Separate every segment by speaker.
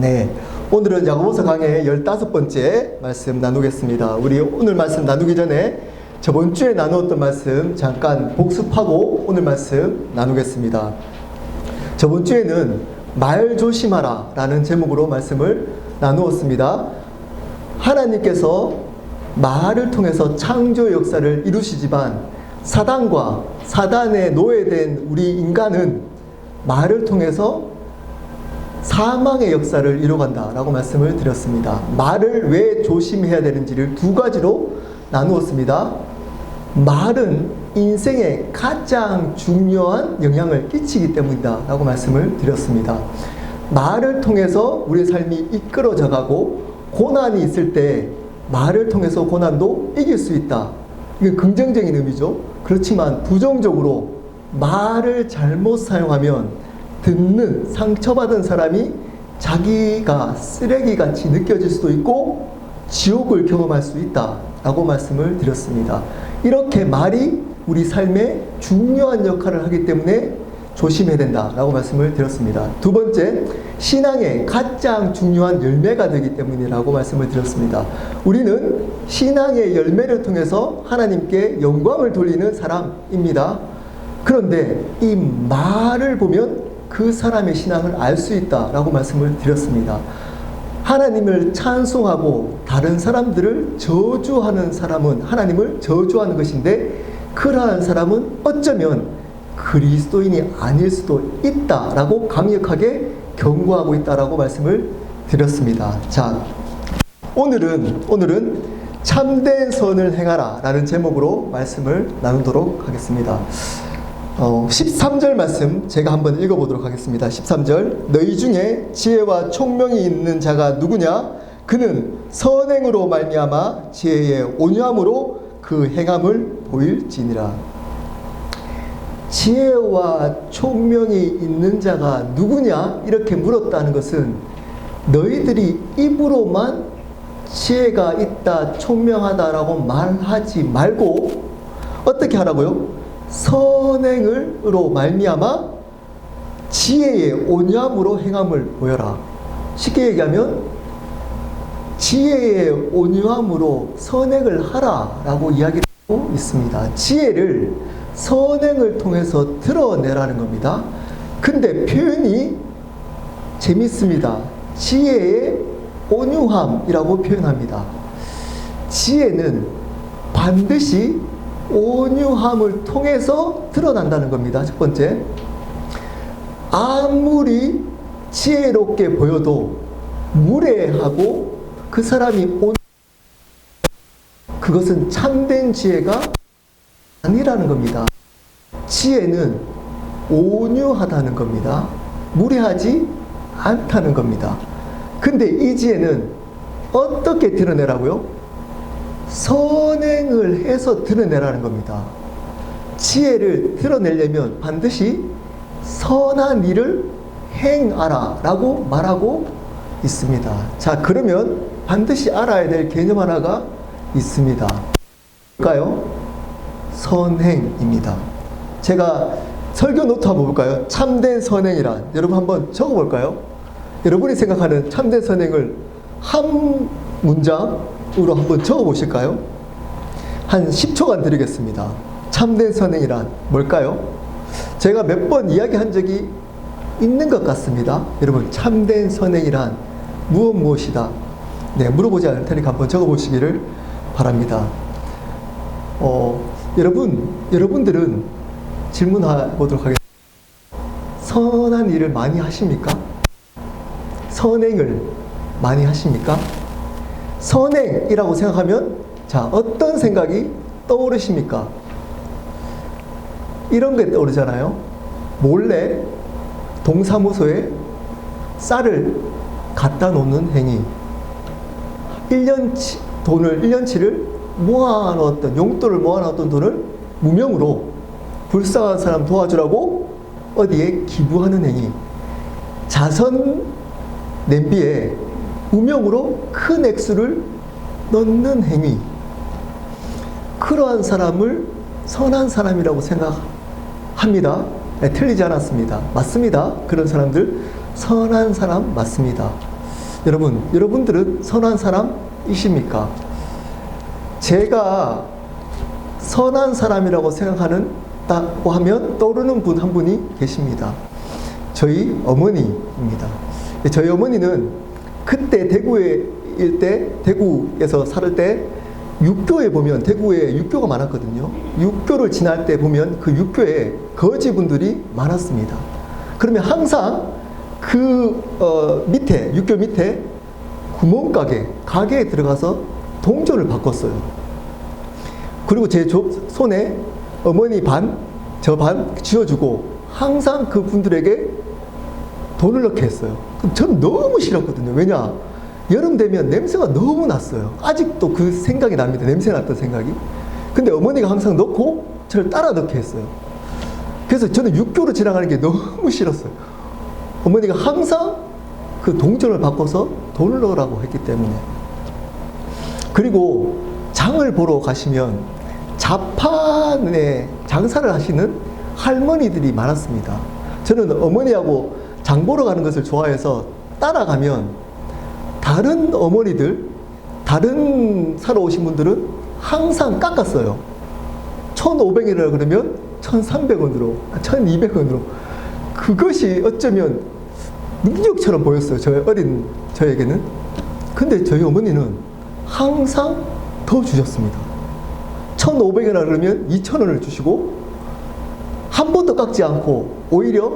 Speaker 1: 네, 오늘은 야고보서 강의 15번째 말씀 나누겠습니다. 우리 오늘 말씀 나누기 전에 저번 주에 나누었던 말씀 잠깐 복습하고 오늘 말씀 나누겠습니다. 저번 주에는 말 조심하라 라는 제목으로 말씀을 나누었습니다. 하나님께서 말을 통해서 창조 역사를 이루시지만 사단과 사단에 노예된 우리 인간은 말을 통해서 사망의 역사를 이뤄간다라고 말씀을 드렸습니다. 말을 왜 조심해야 되는지를 두 가지로 나누었습니다. 말은 인생에 가장 중요한 영향을 끼치기 때문이다 라고 말씀을 드렸습니다. 말을 통해서 우리의 삶이 이끌어져 가고 고난이 있을 때 말을 통해서 고난도 이길 수 있다. 이게 긍정적인 의미죠. 그렇지만 부정적으로 말을 잘못 사용하면 듣는 상처받은 사람이 자기가 쓰레기같이 느껴질 수도 있고 지옥을 경험할 수 있다라고 말씀을 드렸습니다. 이렇게 말이 우리 삶에 중요한 역할을 하기 때문에 조심해야 된다라고 말씀을 드렸습니다. 두 번째, 신앙의 가장 중요한 열매가 되기 때문이라고 말씀을 드렸습니다. 우리는 신앙의 열매를 통해서 하나님께 영광을 돌리는 사람입니다. 그런데 이 말을 보면 그 사람의 신앙을 알 수 있다라고 말씀을 드렸습니다. 하나님을 찬송하고 다른 사람들을 저주하는 사람은 하나님을 저주하는 것인데 그러한 사람은 어쩌면 그리스도인이 아닐 수도 있다라고 강력하게 경고하고 있다라고 말씀을 드렸습니다. 자, 오늘은 참된 선을 행하라 라는 제목으로 말씀을 나누도록 하겠습니다. 13절 말씀 제가 한번 읽어보도록 하겠습니다. 13절, 너희 중에 지혜와 총명이 있는 자가 누구냐? 그는 선행으로 말미암아 지혜의 온유함으로 그 행함을 보일지니라. 지혜와 총명이 있는 자가 누구냐? 이렇게 물었다는 것은 너희들이 입으로만 지혜가 있다, 총명하다라고 말하지 말고 어떻게 하라고요? 선행으로 말미암아 지혜의 온유함으로 행함을 보여라. 쉽게 얘기하면 지혜의 온유함으로 선행을 하라라고 이야기하고 있습니다. 지혜를 선행을 통해서 드러내라는 겁니다. 근데 표현이 재밌습니다. 지혜의 온유함이라고 표현합니다. 지혜는 반드시 온유함을 통해서 드러난다는 겁니다. 첫 번째, 아무리 지혜롭게 보여도 무례하고 그 사람이 그것은 참된 지혜가 아니라는 겁니다. 지혜는 온유하다는 겁니다. 무례하지 않다는 겁니다. 근데 이 지혜는 어떻게 드러내라고요? 선행을 해서 드러내라는 겁니다. 지혜를 드러내려면 반드시 선한 일을 행하라 라고 말하고 있습니다. 자, 그러면 반드시 알아야 될 개념 하나가 있습니다. 뭘까요? 선행입니다. 제가 설교 노트 한번 볼까요? 참된 선행이란, 여러분 한번 적어볼까요? 여러분이 생각하는 참된 선행을 한 문장으로 한번 적어보실까요? 한 10초간 드리겠습니다. 참된 선행이란 뭘까요? 제가 몇 번 이야기한 적이 있는 것 같습니다. 여러분, 참된 선행이란 무엇이다? 네, 물어보지 않을 테니까 한번 적어보시기를 바랍니다. 여러분들은 질문해보도록 하겠습니다. 선한 일을 많이 하십니까? 선행을 많이 하십니까? 선행이라고 생각하면 자, 어떤 생각이 떠오르십니까? 이런 게 떠오르잖아요. 몰래 동사무소에 쌀을 갖다 놓는 행위, 1년치를 모아놓았던, 용돈을 모아놓았던 돈을 무명으로 불쌍한 사람 도와주라고 어디에 기부하는 행위, 자선 냄비에 무명으로 큰 액수를 넣는 행위, 그러한 사람을 선한 사람이라고 생각합니다. 네, 틀리지 않았습니다. 맞습니다. 그런 사람들 선한 사람 맞습니다. 여러분들은 선한 사람이십니까? 제가 선한 사람이라고 생각하는다고 하면 떠오르는 분 한 분이 계십니다. 저희 어머니입니다. 저희 어머니는 그때 대구에서 살을 때 육교에 보면, 대구에 육교가 많았거든요. 육교를 지날 때 보면 그 육교에 거지분들이 많았습니다. 그러면 항상 밑에, 육교 밑에 가게에 들어가서 동전을 바꿨어요. 그리고 제 손에 어머니 반, 저 반 쥐어주고 항상 그분들에게 돈을 넣게 했어요. 저는 너무 싫었거든요. 왜냐? 여름 되면 냄새가 너무 났어요. 아직도 그 생각이 납니다. 냄새 났던 생각이. 근데 어머니가 항상 넣고 저를 따라 넣게 했어요. 그래서 저는 육교로 지나가는 게 너무 싫었어요. 어머니가 항상 그 동전을 바꿔서 돈을 넣으라고 했기 때문에. 그리고 장을 보러 가시면 자판에 장사를 하시는 할머니들이 많았습니다. 저는 어머니하고 장 보러 가는 것을 좋아해서 따라가면 다른 어머니들, 다른 사러 오신 분들은 항상 깎았어요. 1,500원이라 그러면 1,300원으로, 1,200원으로. 그것이 어쩌면 능력처럼 보였어요. 어린 저에게는. 근데 저희 어머니는 항상 더 주셨습니다. 1,500원이라 그러면 2,000원을 주시고 한 번도 깎지 않고 오히려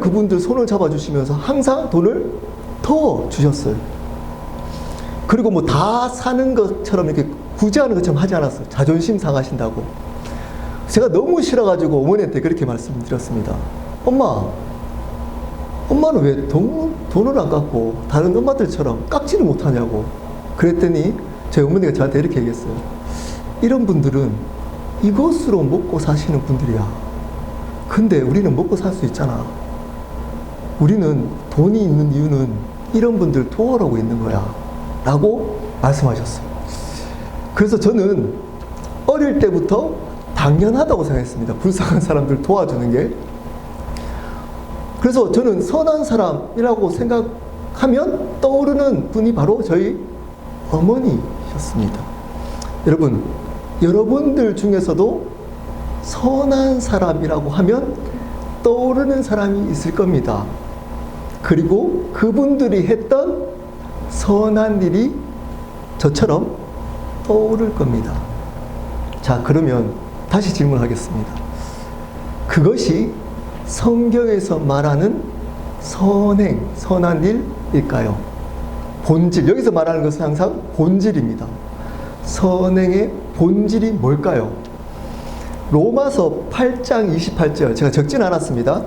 Speaker 1: 그분들 손을 잡아주시면서 항상 돈을 더 주셨어요. 그리고 뭐 다 사는 것처럼 이렇게 구제하는 것처럼 하지 않았어요. 자존심 상하신다고. 제가 너무 싫어가지고 어머니한테 그렇게 말씀드렸습니다. 엄마는 왜 돈을 안 깎고 다른 엄마들처럼 깎지를 못하냐고. 그랬더니 저희 어머니가 저한테 이렇게 얘기했어요. 이런 분들은 이것으로 먹고 사시는 분들이야. 근데 우리는 먹고 살 수 있잖아. 우리는 돈이 있는 이유는 이런 분들 도와주고 있는 거야. 라고 말씀하셨어요. 그래서 저는 어릴 때부터 당연하다고 생각했습니다. 불쌍한 사람들 도와주는 게. 그래서 저는 선한 사람이라고 생각하면 떠오르는 분이 바로 저희 어머니셨습니다. 여러분들 중에서도 선한 사람이라고 하면 떠오르는 사람이 있을 겁니다. 그리고 그분들이 했던 선한 일이 저처럼 떠오를 겁니다. 자, 그러면 다시 질문하겠습니다. 그것이 성경에서 말하는 선행, 선한 일일까요? 본질, 여기서 말하는 것은 항상 본질입니다. 선행의 본질이 뭘까요? 로마서 8장 28절, 제가 적진 않았습니다.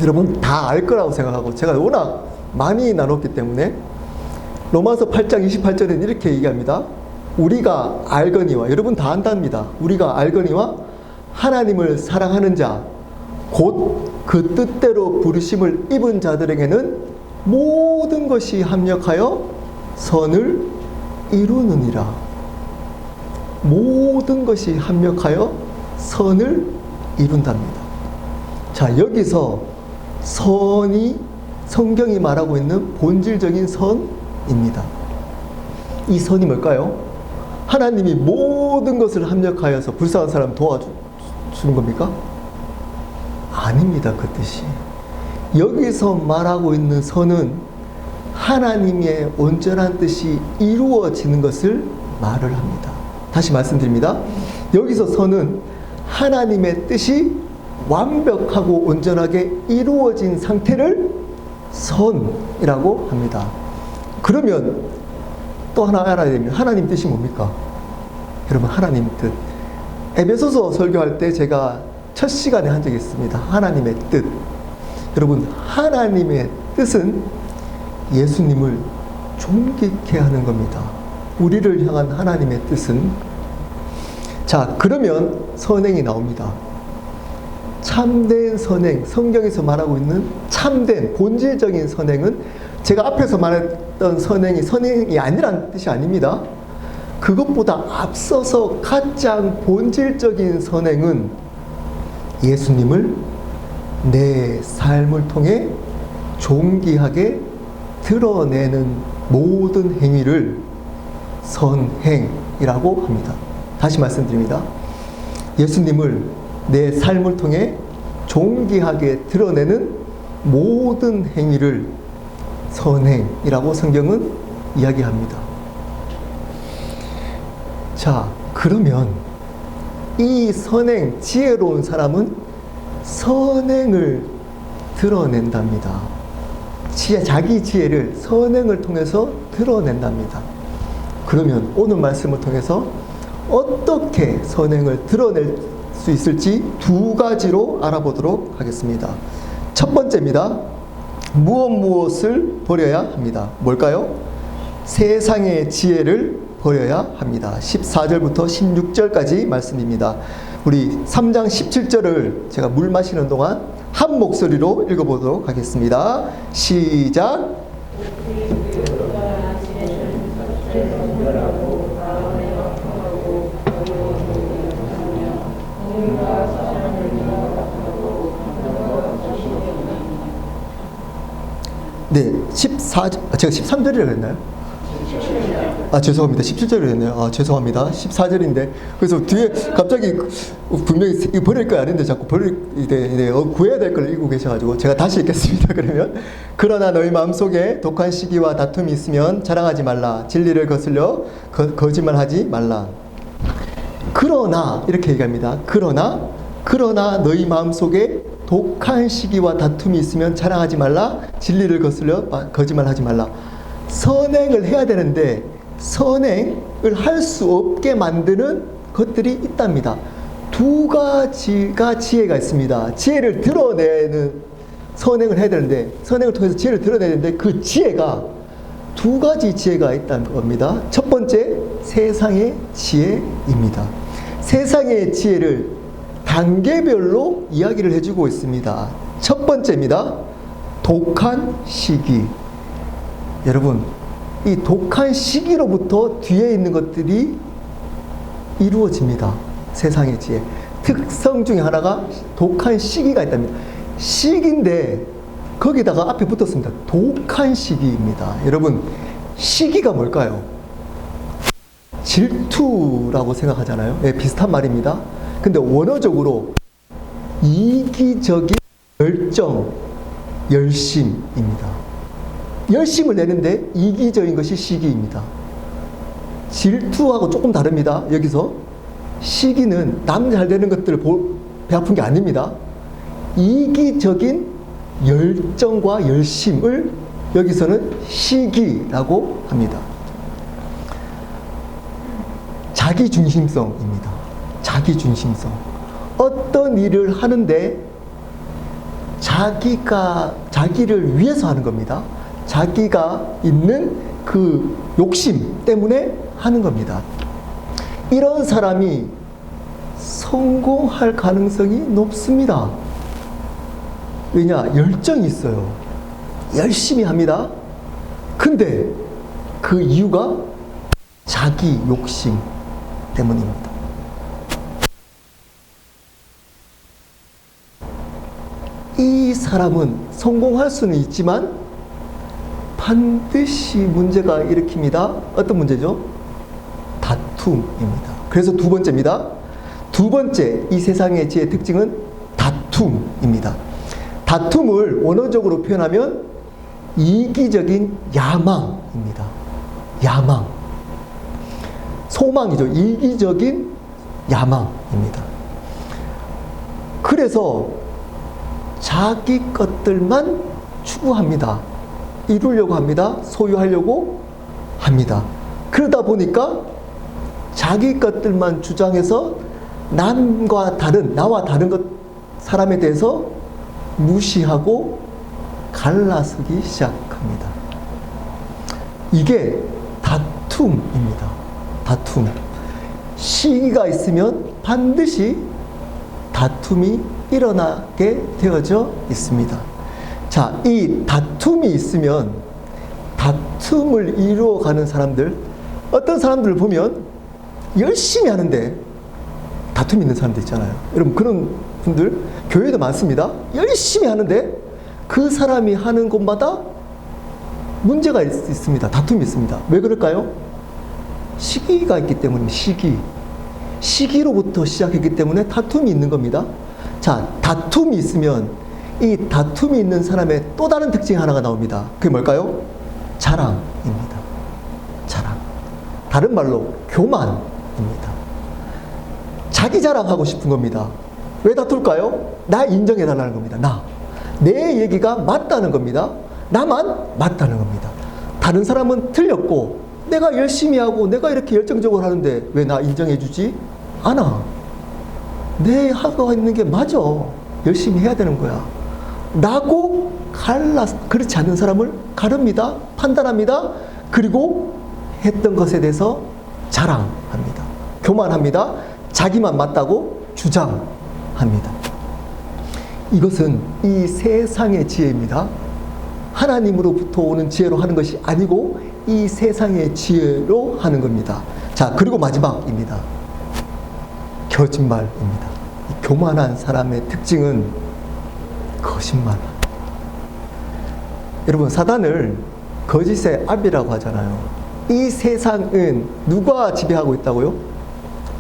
Speaker 1: 여러분 다 알 거라고 생각하고 제가 워낙 많이 나눴기 때문에 로마서 8장 28절에는 이렇게 얘기합니다. 우리가 알거니와, 여러분 다 안답니다. 우리가 알거니와 하나님을 사랑하는 자, 곧 그 뜻대로 부르심을 입은 자들에게는 모든 것이 합력하여 선을 이루느니라. 모든 것이 합력하여 선을 이룬답니다. 자, 여기서 선이 성경이 말하고 있는 본질적인 선입니다. 이 선이 뭘까요? 하나님이 모든 것을 합력하여서 불쌍한 사람 도와주는 겁니까? 아닙니다. 그 뜻이. 여기서 말하고 있는 선은 하나님의 온전한 뜻이 이루어지는 것을 말을 합니다. 다시 말씀드립니다. 여기서 선은 하나님의 뜻이 완벽하고 온전하게 이루어진 상태를 선이라고 합니다. 그러면 또 하나 알아야 됩니다. 하나님 뜻이 뭡니까? 여러분, 하나님 뜻. 에베소서 설교할 때 제가 첫 시간에 한 적이 있습니다. 하나님의 뜻. 여러분, 하나님의 뜻은 예수님을 존귀케 하는 겁니다. 우리를 향한 하나님의 뜻은. 자, 그러면 선행이 나옵니다. 참된 선행, 성경에서 말하고 있는 참된 본질적인 선행은 제가 앞에서 말했던 선행이 아니란 뜻이 아닙니다. 그것보다 앞서서 가장 본질적인 선행은 예수님을 내 삶을 통해 존귀하게 드러내는 모든 행위를 선행이라고 합니다. 다시 말씀드립니다. 예수님을 내 삶을 통해 존귀하게 드러내는 모든 행위를 선행이라고 성경은 이야기합니다. 자, 그러면 이 선행, 지혜로운 사람은 선행을 드러낸답니다. 자기 지혜를 선행을 통해서 드러낸답니다. 그러면 오늘 말씀을 통해서 어떻게 선행을 드러낼 수 있을지 두 가지로 알아보도록 하겠습니다. 첫 번째입니다. 무엇을 버려야 합니다. 뭘까요? 세상의 지혜를 버려야 합니다. 14절부터 16절까지 말씀입니다. 우리 3장 17절을 제가 물 마시는 동안 한 목소리로 읽어보도록 하겠습니다. 시작! 네, 14절, 제가 13절이라고 했나요? 죄송합니다. 17절을 했네요. 죄송합니다. 14절인데. 그래서 뒤에 갑자기 분명히 이거 버릴 거 아닌데 자꾸 구해야 될 걸 읽고 계셔가지고 제가 다시 읽겠습니다. 그러면. 그러나 너희 마음속에 독한 시기와 다툼이 있으면 자랑하지 말라. 진리를 거슬려 거짓말하지 말라. 그러나 이렇게 얘기합니다. 그러나 너희 마음속에 독한 시기와 다툼이 있으면 자랑하지 말라. 진리를 거슬려 거짓말하지 말라. 선행을 해야 되는데 선행을 할 수 없게 만드는 것들이 있답니다. 두 가지가 지혜가 있습니다. 지혜를 드러내는 선행을 해야 되는데 선행을 통해서 지혜를 드러내야 되는데 그 지혜가 두 가지 지혜가 있다는 겁니다. 첫 번째, 세상의 지혜입니다. 세상의 지혜를 단계별로 이야기를 해주고 있습니다. 첫 번째입니다. 독한 시기. 여러분, 이 독한 시기로부터 뒤에 있는 것들이 이루어집니다. 세상의 지혜. 특성 중에 하나가 독한 시기가 있답니다. 시기인데 거기다가 앞에 붙었습니다. 독한 시기입니다. 여러분, 시기가 뭘까요? 질투라고 생각하잖아요. 네, 비슷한 말입니다. 근데 원어적으로 이기적인 열정, 열심입니다. 열심을 내는데 이기적인 것이 시기입니다. 질투하고 조금 다릅니다. 여기서 시기는 남 잘 되는 것들을 배 아픈 게 아닙니다. 이기적인 열정과 열심을 여기서는 시기라고 합니다. 자기중심성입니다. 자기중심성. 어떤 일을 하는데 자기를 위해서 하는 겁니다. 자기가 있는 그 욕심 때문에 하는 겁니다. 이런 사람이 성공할 가능성이 높습니다. 왜냐? 열정이 있어요. 열심히 합니다. 근데 그 이유가 자기 욕심 때문입니다. 이 사람은 성공할 수는 있지만 반드시 문제가 일으킵니다. 어떤 문제죠? 다툼입니다. 그래서 두 번째입니다. 두 번째, 이 세상의 지혜의 특징은 다툼입니다. 다툼을 원어적으로 표현하면 이기적인 야망입니다. 야망. 소망이죠. 이기적인 야망입니다. 그래서 자기 것들만 추구합니다. 이루려고 합니다. 소유하려고 합니다. 그러다 보니까 자기 것들만 주장해서 나와 다른 사람에 대해서 무시하고 갈라서기 시작합니다. 이게 다툼입니다. 다툼. 시기가 있으면 반드시 다툼이 일어나게 되어져 있습니다. 자, 이 다툼이 있으면 다툼을 이루어가는 사람들, 어떤 사람들을 보면 열심히 하는데 다툼이 있는 사람들 있잖아요. 여러분, 그런 분들 교회도 많습니다. 열심히 하는데 그 사람이 하는 곳마다 문제가 있습니다. 다툼이 있습니다. 왜 그럴까요? 시기가 있기 때문입니다. 시기로부터 시작했기 때문에 다툼이 있는 겁니다. 자, 다툼이 있으면 이 다툼이 있는 사람의 또 다른 특징 하나가 나옵니다. 그게 뭘까요? 자랑입니다. 자랑. 다른 말로 교만입니다. 자기 자랑하고 싶은 겁니다. 왜 다툴까요? 나 인정해달라는 겁니다. 내 얘기가 맞다는 겁니다. 나만 맞다는 겁니다. 다른 사람은 틀렸고 내가 열심히 하고 내가 이렇게 열정적으로 하는데 왜 나 인정해주지 않아? 내 하고 있는 게 맞아. 열심히 해야 되는 거야. 라고 그렇지 않은 사람을 가릅니다. 판단합니다. 그리고 했던 것에 대해서 자랑합니다. 교만합니다. 자기만 맞다고 주장합니다. 이것은 이 세상의 지혜입니다. 하나님으로부터 오는 지혜로 하는 것이 아니고 이 세상의 지혜로 하는 겁니다. 자, 그리고 마지막입니다. 거짓말입니다. 교만한 사람의 특징은 거짓말. 여러분, 사단을 거짓의 아비라고 하잖아요. 이 세상은 누가 지배하고 있다고요?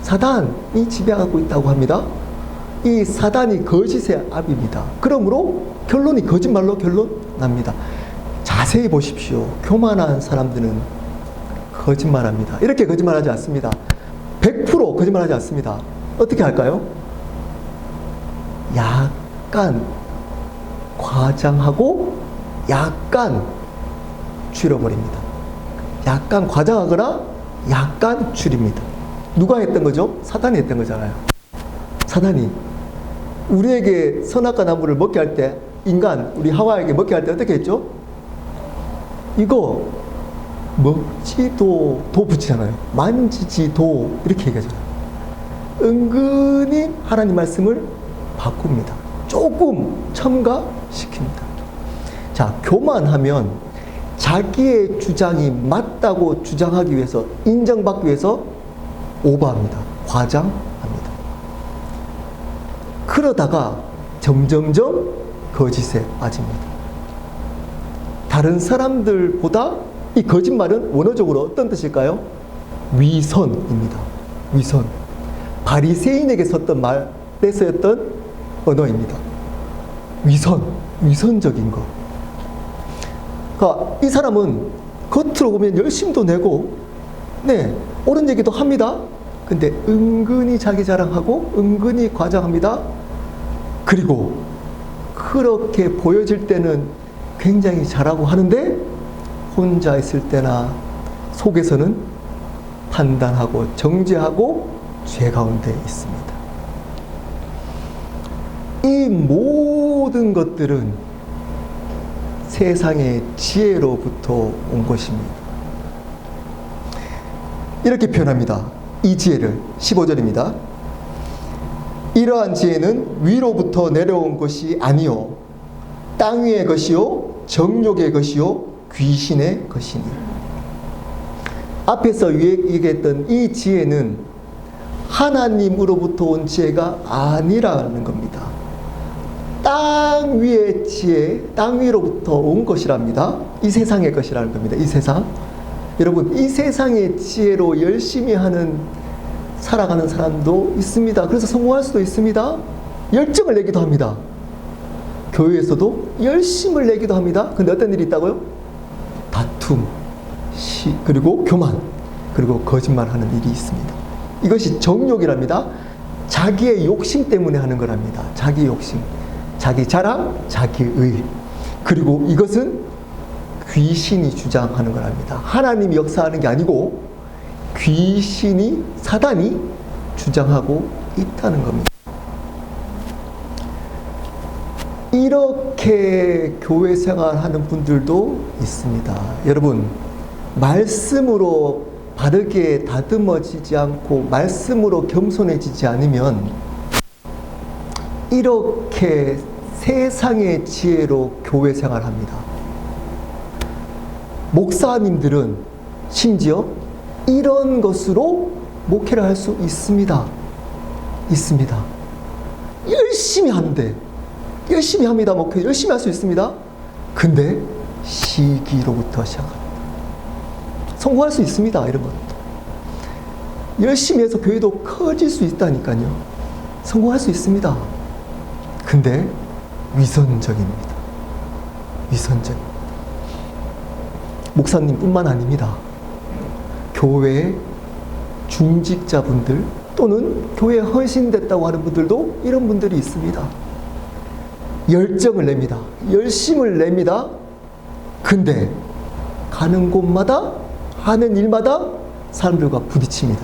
Speaker 1: 사단이 지배하고 있다고 합니다. 이 사단이 거짓의 아비입니다. 그러므로 결론이 거짓말로 결론 납니다. 자세히 보십시오. 교만한 사람들은 거짓말합니다. 이렇게 거짓말하지 않습니다. 100% 거짓말하지 않습니다. 어떻게 할까요? 약간 과장하고 약간 줄여버립니다. 약간 과장하거나 약간 줄입니다. 누가 했던 거죠? 사단이 했던 거잖아요. 사단이 우리에게 선악과 나무를 먹게 할 때, 우리 하와에게 먹게 할 때 어떻게 했죠? 이거 먹지도 도 붙이잖아요. 만지지도 이렇게 얘기하잖아요. 은근히 하나님 말씀을 바꿉니다. 조금 첨가시킵니다. 자, 교만하면 자기의 주장이 맞다고 주장하기 위해서, 인정받기 위해서 오버합니다. 과장합니다. 그러다가 점점점 거짓에 빠집니다. 다른 사람들보다 이 거짓말은 원어적으로 어떤 뜻일까요? 위선입니다. 위선. 바리새인에게 썼던 말에 쓰였던 언어입니다. 위선적인 거. 그러니까 이 사람은 겉으로 보면 열심도 내고, 옳은 얘기도 합니다. 근데 은근히 자기 자랑하고, 은근히 과장합니다. 그리고 그렇게 보여질 때는 굉장히 잘하고 하는데, 혼자 있을 때나 속에서는 판단하고 정죄하고 죄 가운데 있습니다. 이 모든 것들은 세상의 지혜로부터 온 것입니다. 이렇게 표현합니다. 이 지혜를 15절입니다. 이러한 지혜는 위로부터 내려온 것이 아니요 땅 위의 것이요 정욕의 것이요 귀신의 것이니. 앞에서 얘기했던 이 지혜는 하나님으로부터 온 지혜가 아니라는 겁니다. 땅 위의 지혜, 땅 위로부터 온 것이랍니다. 이 세상의 것이라는 겁니다. 이 세상. 여러분, 이 세상의 지혜로 열심히 살아가는 사람도 있습니다. 그래서 성공할 수도 있습니다. 열정을 내기도 합니다. 교회에서도 열심을 내기도 합니다. 근데 어떤 일이 있다고요? 다툼, 그리고 교만, 그리고 거짓말하는 일이 있습니다. 이것이 정욕이랍니다. 자기의 욕심 때문에 하는 거랍니다. 자기 욕심, 자기 자랑, 자기의. 그리고 이것은 귀신이 주장하는 거랍니다. 하나님이 역사하는 게 아니고 귀신이, 사단이 주장하고 있다는 겁니다. 이렇게 교회 생활하는 분들도 있습니다. 여러분, 말씀으로 바르게 다듬어지지 않고 말씀으로 겸손해지지 않으면 이렇게 세상의 지혜로 교회 생활합니다. 목사님들은 심지어 이런 것으로 목회를 할 수 있습니다. 열심히 하는데, 열심히 합니다. 목회 열심히 할 수 있습니다. 근데 시기로부터 시작합니다. 성공할 수 있습니다. 이런 것도. 열심히 해서 교회도 커질 수 있다니까요. 성공할 수 있습니다. 근데 위선적입니다. 위선적입니다. 목사님뿐만 아닙니다. 교회 중직자분들 또는 교회에 헌신됐다고 하는 분들도 이런 분들이 있습니다. 열정을 냅니다. 열심을 냅니다. 근데 가는 곳마다 하는 일마다 사람들과 부딪힙니다.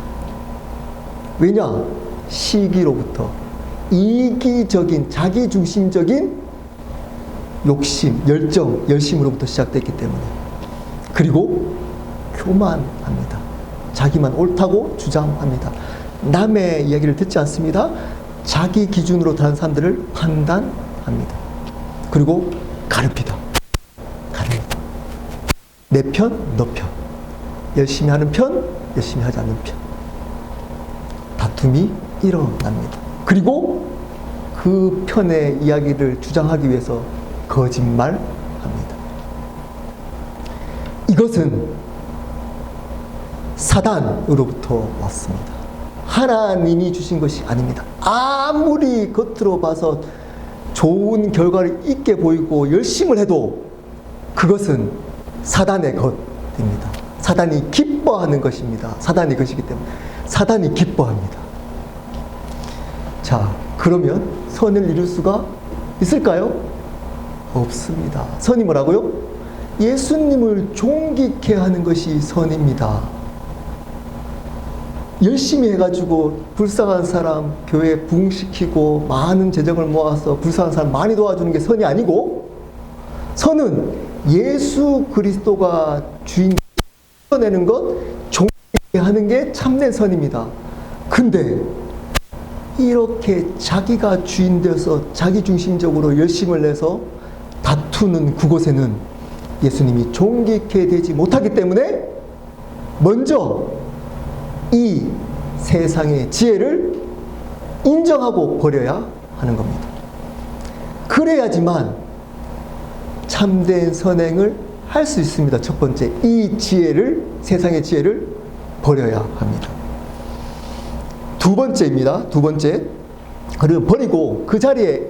Speaker 1: 왜냐? 시기로부터 이기적인 자기중심적인 욕심, 열정, 열심으로부터 시작됐기 때문에. 그리고 교만합니다. 자기만 옳다고 주장합니다. 남의 이야기를 듣지 않습니다. 자기 기준으로 다른 사람들을 판단합니다. 그리고 가릅니다. 가릅니다. 내 편, 너 편. 열심히 하는 편, 열심히 하지 않는 편. 다툼이 일어납니다. 그리고 그 편의 이야기를 주장하기 위해서 거짓말합니다. 이것은 사단으로부터 왔습니다. 하나님이 주신 것이 아닙니다. 아무리 겉으로 봐서 좋은 결과를 있게 보이고 열심을 해도 그것은 사단의 것입니다. 사단이 기뻐하는 것입니다. 사단이 것이기 때문에 사단이 기뻐합니다. 자, 그러면 선을 이룰 수가 있을까요? 없습니다. 선이 뭐라고요? 예수님을 존귀케 하는 것이 선입니다. 열심히 해가지고 불쌍한 사람 교회에 부흥시키고 많은 재정을 모아서 불쌍한 사람 많이 도와주는 게 선이 아니고, 선은 예수 그리스도가 주인 내는 것, 존귀케 하는 게 참된 선입니다. 근데 이렇게 자기가 주인 되어서 자기중심적으로 열심을 내서 다투는 그곳에는 예수님이 존귀케 되지 못하기 때문에 먼저 이 세상의 지혜를 인정하고 버려야 하는 겁니다. 그래야지만 참된 선행을 할 수 있습니다. 첫 번째, 이 지혜를, 세상의 지혜를 버려야 합니다. 두 번째입니다. 두 번째, 그리고 버리고 그 자리에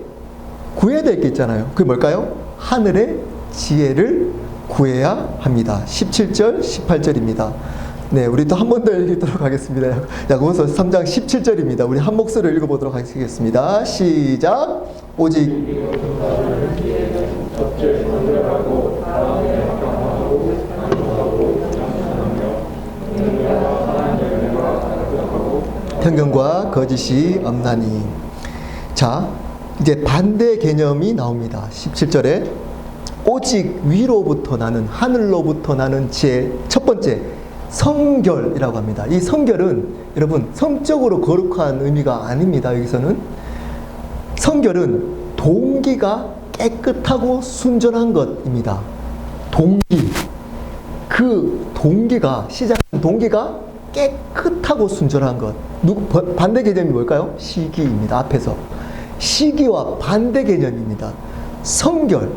Speaker 1: 구해야 될 게 있잖아요. 그게 뭘까요? 하늘의 지혜를 구해야 합니다. 17절, 18절입니다. 네, 우리 또 한 번 더 읽도록 하겠습니다. 야고보서 3장 17절입니다. 우리 한 목소리를 읽어보도록 하겠습니다. 시작. 오직 편견과 거짓이 없나니. 자, 이제 반대 개념이 나옵니다. 17절에 오직 위로부터 나는, 하늘로부터 나는 지혜. 첫 번째, 성결이라고 합니다. 이 성결은 여러분 성적으로 거룩한 의미가 아닙니다. 여기서는 성결은 동기가 깨끗하고 순전한 것입니다. 동기, 그 동기가, 시작하는 동기가 깨끗하고 순전한 것. 반대 개념이 뭘까요? 시기입니다. 앞에서 시기와 반대 개념입니다. 성결,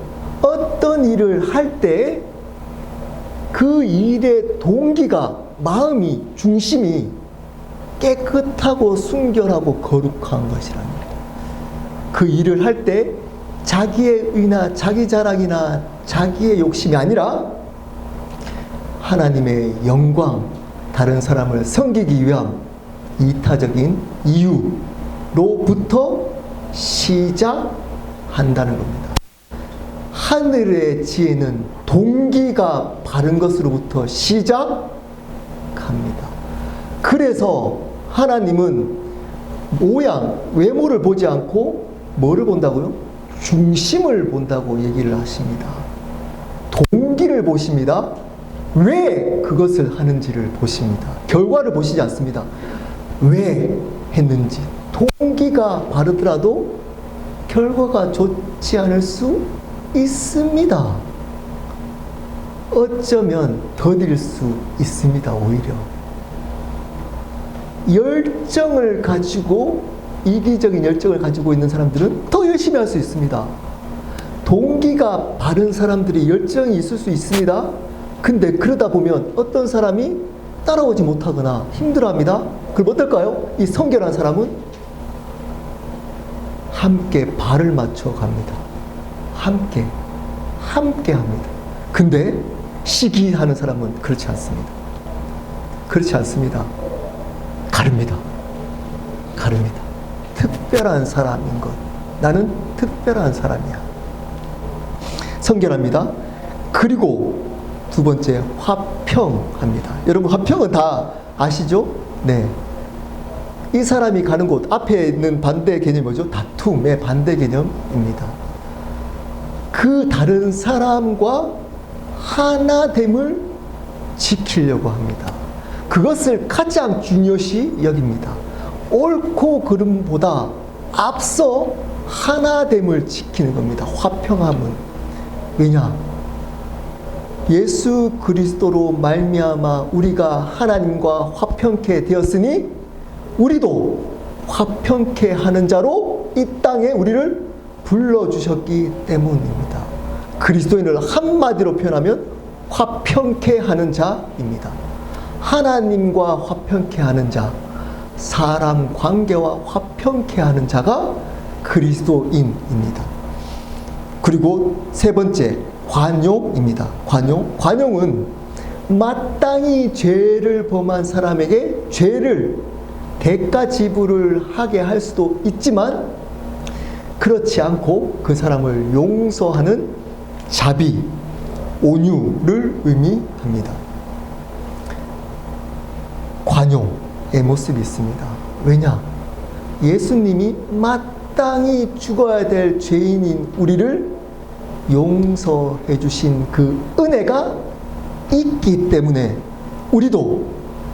Speaker 1: 어떤 일을 할 때 그 일의 동기가, 마음이, 중심이 깨끗하고 순결하고 거룩한 것이랍니다. 그 일을 할 때 자기의 의나 자기 자랑이나 자기의 욕심이 아니라 하나님의 영광, 다른 사람을 섬기기 위한 이타적인 이유로부터 시작한다는 겁니다. 하늘의 지혜는 동기가 바른 것으로부터 시작합니다. 그래서 하나님은 모양, 외모를 보지 않고 뭐를 본다고요? 중심을 본다고 얘기를 하십니다. 동기를 보십니다. 왜 그것을 하는지를 보십니다. 결과를 보시지 않습니다. 왜 했는지. 동기가 바르더라도 결과가 좋지 않을 수 있습니다. 어쩌면 더딜 수 있습니다. 오히려 열정을 가지고, 이기적인 열정을 가지고 있는 사람들은 더 열심히 할 수 있습니다. 동기가 바른 사람들이 열정이 있을 수 있습니다. 근데 그러다 보면 어떤 사람이 따라오지 못하거나 힘들어합니다. 그럼 어떨까요? 이 성결한 사람은 함께 발을 맞춰 갑니다. 함께 합니다. 근데 시기하는 사람은 그렇지 않습니다. 그렇지 않습니다. 가릅니다. 특별한 사람인 것. 나는 특별한 사람이야. 성결합니다. 그리고 두 번째, 화평합니다. 여러분, 화평은 다 아시죠? 네. 이 사람이 가는 곳, 앞에 있는 반대 개념이 뭐죠? 다툼의 반대 개념입니다. 그 다른 사람과 하나됨을 지키려고 합니다. 그것을 가장 중요시 여깁니다. 옳고 그름보다 앞서 하나됨을 지키는 겁니다. 화평함은. 왜냐? 예수 그리스도로 말미암아 우리가 하나님과 화평케 되었으니 우리도 화평케 하는 자로 이 땅에 우리를 불러주셨기 때문입니다. 그리스도인을 한마디로 표현하면 화평케 하는 자입니다. 하나님과 화평케 하는 자, 사람 관계와 화평케 하는 자가 그리스도인입니다. 그리고 세 번째, 관용입니다. 관용은 마땅히 죄를 범한 사람에게 죄를 대가 지불을 하게 할 수도 있지만 그렇지 않고 그 사람을 용서하는 자비, 온유를 의미합니다. 관용의 모습이 있습니다. 왜냐? 예수님이 마땅히 죽어야 될 죄인인 우리를 용서해 주신 그 은혜가 있기 때문에 우리도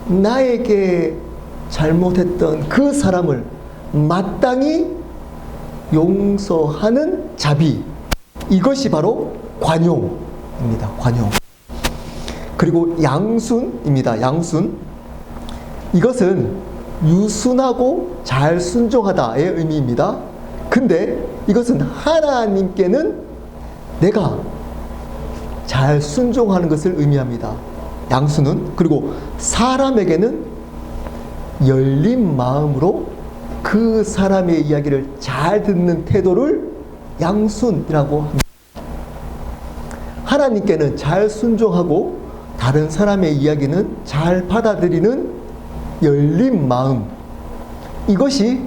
Speaker 1: 나에게 잘못했던 그 사람을 마땅히 용서하는 자비, 이것이 바로 관용입니다. 관용. 그리고 양순입니다. 양순. 이것은 유순하고 잘 순종하다의 의미입니다. 근데 이것은 하나님께는 내가 잘 순종하는 것을 의미합니다. 양순은. 그리고 사람에게는 열린 마음으로 그 사람의 이야기를 잘 듣는 태도를 양순이라고 합니다. 하나님께는 잘 순종하고 다른 사람의 이야기는 잘 받아들이는 열린 마음, 이것이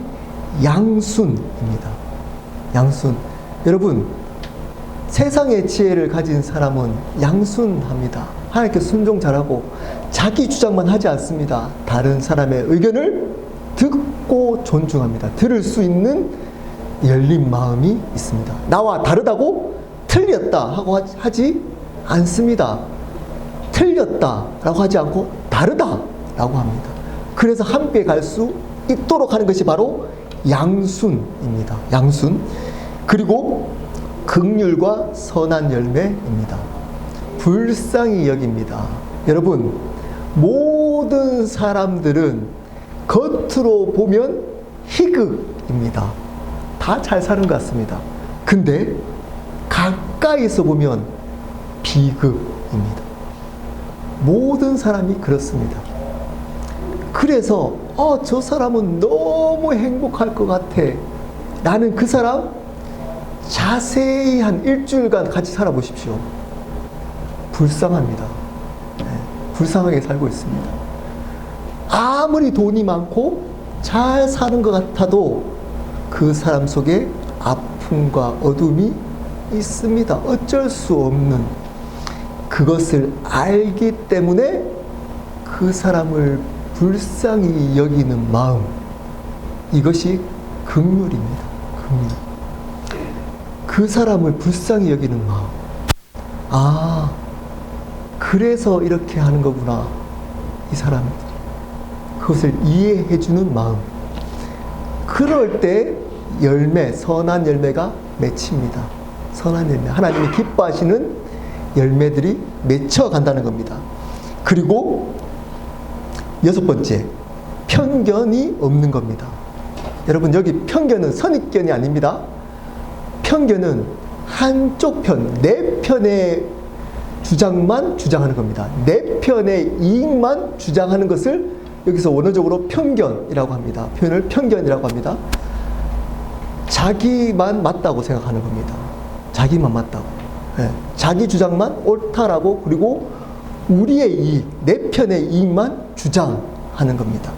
Speaker 1: 양순입니다. 양순. 여러분, 세상의 지혜를 가진 사람은 양순합니다. 하나님께 순종 잘하고 자기 주장만 하지 않습니다. 다른 사람의 의견을 듣고 존중합니다. 들을 수 있는 열린 마음이 있습니다. 나와 다르다고 틀렸다 하고 하지 않습니다. 틀렸다라고 하지 않고 다르다라고 합니다. 그래서 함께 갈 수 있도록 하는 것이 바로 양순입니다. 양순. 그리고 긍휼과 선한 열매입니다. 불쌍히 여깁니다. 여러분, 모든 사람들은 겉으로 보면 희극입니다. 다 잘 사는 것 같습니다. 근데 가까이서 보면 비극입니다. 모든 사람이 그렇습니다. 그래서 저 사람은 너무 행복할 것 같아. 나는 그 사람 자세히 한 일주일간 같이 살아보십시오. 불쌍합니다. 네, 불쌍하게 살고 있습니다. 아무리 돈이 많고 잘 사는 것 같아도 그 사람 속에 아픔과 어둠이 있습니다. 어쩔 수 없는. 그것을 알기 때문에 그 사람을 불쌍히 여기는 마음, 이것이 긍휼입니다. 긍휼. 그 사람을 불쌍히 여기는 마음. 아, 그래서 이렇게 하는 거구나, 이 사람들이. 그것을 이해해 주는 마음. 그럴 때 열매, 선한 열매가 맺힙니다. 선한 열매. 하나님이 기뻐하시는 열매들이 맺혀간다는 겁니다. 그리고 여섯 번째, 편견이 없는 겁니다. 여러분, 여기 편견은 선입견이 아닙니다. 편견은 한쪽 편, 내 편의 주장만 주장하는 겁니다. 내 편의 이익만 주장하는 것을 여기서 원어적으로 편견이라고 합니다. 표현을 편견이라고 합니다. 자기만 맞다고 생각하는 겁니다. 자기만 맞다고. 네. 자기 주장만 옳다라고, 그리고 우리의 이익, 내 편의 이익만 주장하는 겁니다.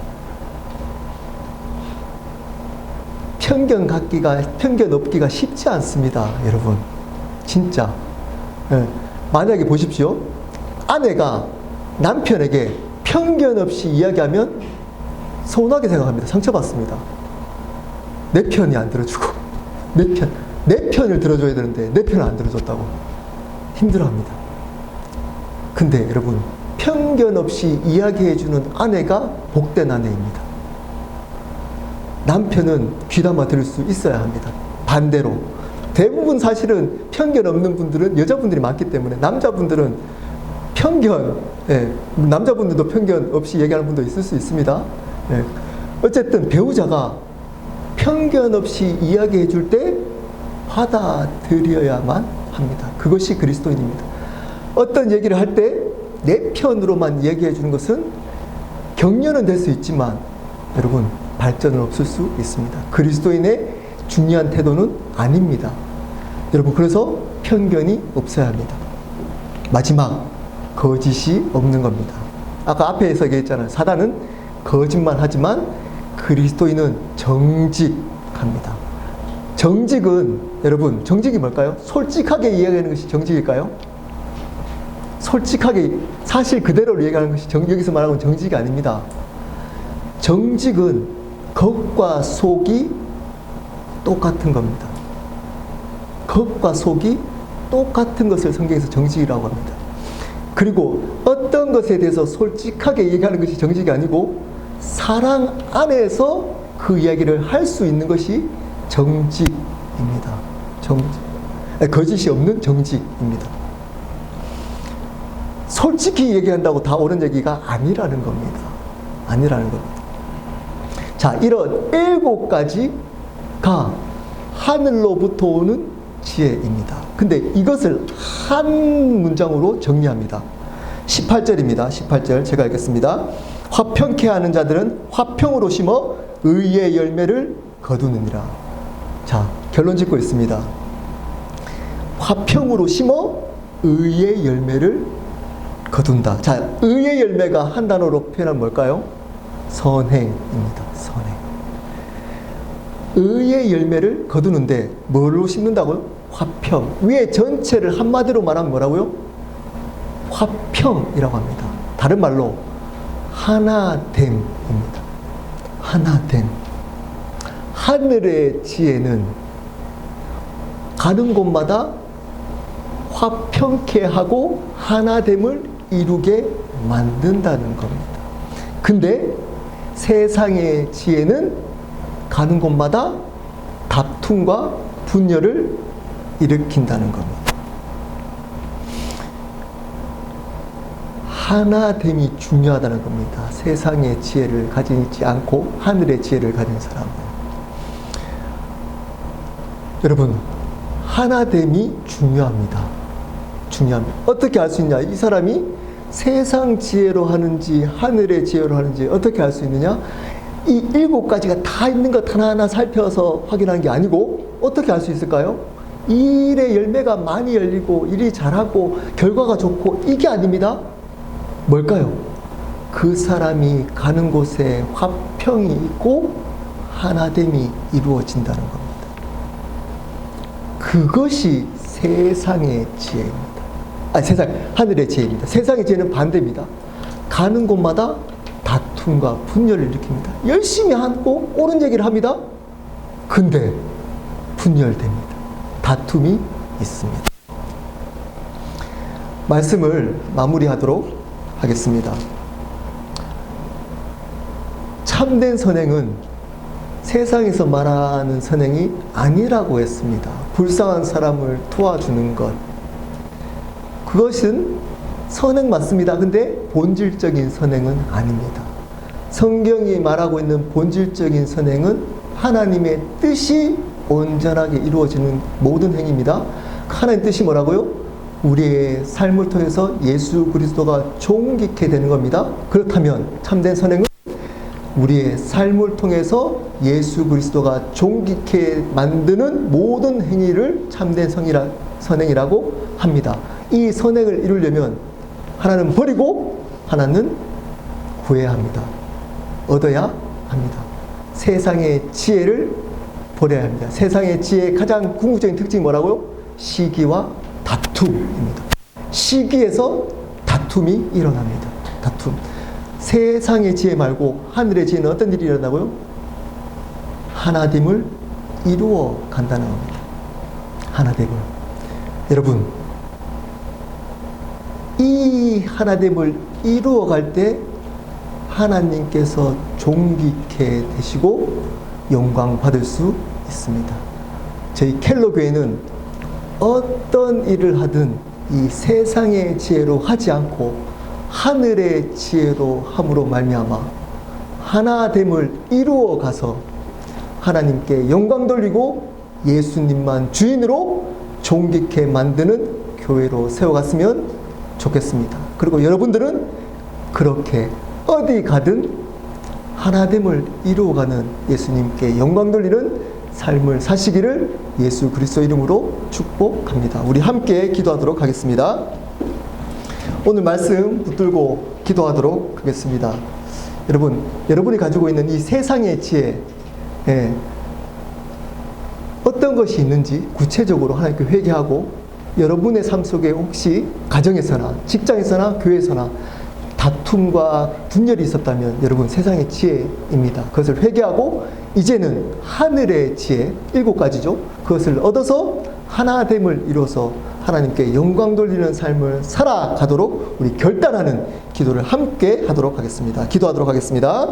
Speaker 1: 편견 없기가 쉽지 않습니다, 여러분. 진짜. 네. 만약에 보십시오. 아내가 남편에게 편견 없이 이야기하면 서운하게 생각합니다. 상처받습니다. 내 편이 안 들어주고, 내 편을 들어줘야 되는데 내 편을 안 들어줬다고 힘들어합니다. 근데 여러분, 편견 없이 이야기해주는 아내가 복된 아내입니다. 남편은 귀담아 들을 수 있어야 합니다. 반대로 대부분 사실은 편견 없는 분들은 여자분들이 많기 때문에, 남자분들은 남자분들도 편견 없이 얘기하는 분도 있을 수 있습니다. 어쨌든 배우자가 편견 없이 이야기해 줄 때 받아들여야만 합니다. 그것이 그리스도인입니다. 어떤 얘기를 할 때 내 편으로만 얘기해 주는 것은 격려는 될 수 있지만 여러분, 발전은 없을 수 있습니다. 그리스도인의 중요한 태도는 아닙니다. 여러분, 그래서 편견이 없어야 합니다. 마지막, 거짓이 없는 겁니다. 아까 앞에서 얘기했잖아요. 사단은 거짓말 하지만 그리스도인은 정직합니다. 정직은, 여러분, 정직이 뭘까요? 솔직하게 이야기하는 것이 정직일까요? 솔직하게 사실 그대로를 얘기하는 것이 여기서 말하는 정직이 아닙니다. 정직은 겉과 속이 똑같은 겁니다. 겉과 속이 똑같은 것을 성경에서 정직이라고 합니다. 그리고 어떤 것에 대해서 솔직하게 얘기하는 것이 정직이 아니고 사랑 안에서 그 이야기를 할 수 있는 것이 정직입니다. 거짓이 없는 정직입니다. 솔직히 얘기한다고 다 옳은 얘기가 아니라는 겁니다. 아니라는 겁니다. 자, 이런 7가지가 하늘로부터 오는 지혜입니다. 근데 이것을 한 문장으로 정리합니다. 18절입니다. 18절 제가 읽겠습니다. 화평케 하는 자들은 화평으로 심어 의의 열매를 거두느니라. 자, 결론 짓고 있습니다. 화평으로 심어 의의 열매를 거둔다. 자, 의의 열매가 한 단어로 표현하면 뭘까요? 선행입니다. 선행. 의의 열매를 거두는데 뭘로 심는다고요? 화평. 위에 전체를 한마디로 말하면 뭐라고요? 화평이라고 합니다. 다른 말로 하나됨입니다. 하나됨. 하늘의 지혜는 가는 곳마다 화평케 하고 하나됨을 이루게 만든다는 겁니다. 근데 세상의 지혜는 가는 곳마다 다툼과 분열을 일으킨다는 겁니다. 하나됨이 중요하다는 겁니다. 세상의 지혜를 가지지 않고 하늘의 지혜를 가진 사람은. 여러분, 하나됨이 중요합니다. 중요합니다. 어떻게 알 수 있냐? 이 사람이 세상 지혜로 하는지 하늘의 지혜로 하는지 어떻게 알 수 있느냐? 이 7가지가 다 있는 것 하나하나 살펴서 확인하는 게 아니고 어떻게 알 수 있을까요? 이 일의 열매가 많이 열리고 일이 잘하고 결과가 좋고 이게 아닙니다. 뭘까요? 그 사람이 가는 곳에 화평이 있고 하나됨이 이루어진다는 겁니다. 그것이 세상의 지혜입니다. 하늘의 지혜입니다. 세상의 지혜는 반대입니다. 가는 곳마다 다툼과 분열을 일으킵니다. 열심히 하고 옳은 얘기를 합니다. 근데 분열됩니다. 다툼이 있습니다. 말씀을 마무리하도록 하겠습니다. 참된 선행은 세상에서 말하는 선행이 아니라고 했습니다. 불쌍한 사람을 도와주는 것. 그것은 선행 맞습니다. 근데 본질적인 선행은 아닙니다. 성경이 말하고 있는 본질적인 선행은 하나님의 뜻이 온전하게 이루어지는 모든 행위입니다. 하나님 뜻이 뭐라고요? 우리의 삶을 통해서 예수 그리스도가 존귀케 되는 겁니다. 그렇다면 참된 선행은 우리의 삶을 통해서 예수 그리스도가 존귀케 만드는 모든 행위를 참된 선행이라고 합니다. 이 선행을 이루려면 하나는 버리고 하나는 구해야 합니다. 얻어야 합니다. 세상의 지혜를 버려야 합니다. 세상의 지혜의 가장 궁극적인 특징이 뭐라고요? 시기와 다툼입니다. 시기에서 다툼이 일어납니다. 다툼. 세상의 지혜 말고 하늘의 지혜는 어떤 일이 일어나고요? 하나됨을 이루어 간다는 겁니다. 하나됨을. 여러분, 이 하나됨을 이루어 갈 때 하나님께서 존귀케 되시고 영광 받을 수 있습니다. 저희 켈러 교회는 어떤 일을 하든 이 세상의 지혜로 하지 않고 하늘의 지혜로 함으로 말미암아 하나됨을 이루어 가서 하나님께 영광 돌리고 예수님만 주인으로 존귀케 만드는 교회로 세워갔으면 좋겠습니다. 그리고 여러분들은 그렇게 어디 가든 하나됨을 이루어가는 예수님께 영광 돌리는 삶을 사시기를 예수 그리스도 이름으로 축복합니다. 우리 함께 기도하도록 하겠습니다. 오늘 말씀 붙들고 기도하도록 하겠습니다. 여러분, 여러분이 가지고 있는 이 세상의 지혜, 어떤 것이 있는지 구체적으로 하나님께 회개하고 여러분의 삶 속에 혹시 가정에서나 직장에서나 교회에서나 다툼과 분열이 있었다면 여러분 세상의 지혜입니다. 그것을 회개하고 이제는 하늘의 지혜 7가지죠. 그것을 얻어서 하나됨을 이루어서 하나님께 영광 돌리는 삶을 살아가도록 우리 결단하는 기도를 함께 하도록 하겠습니다. 기도하도록 하겠습니다.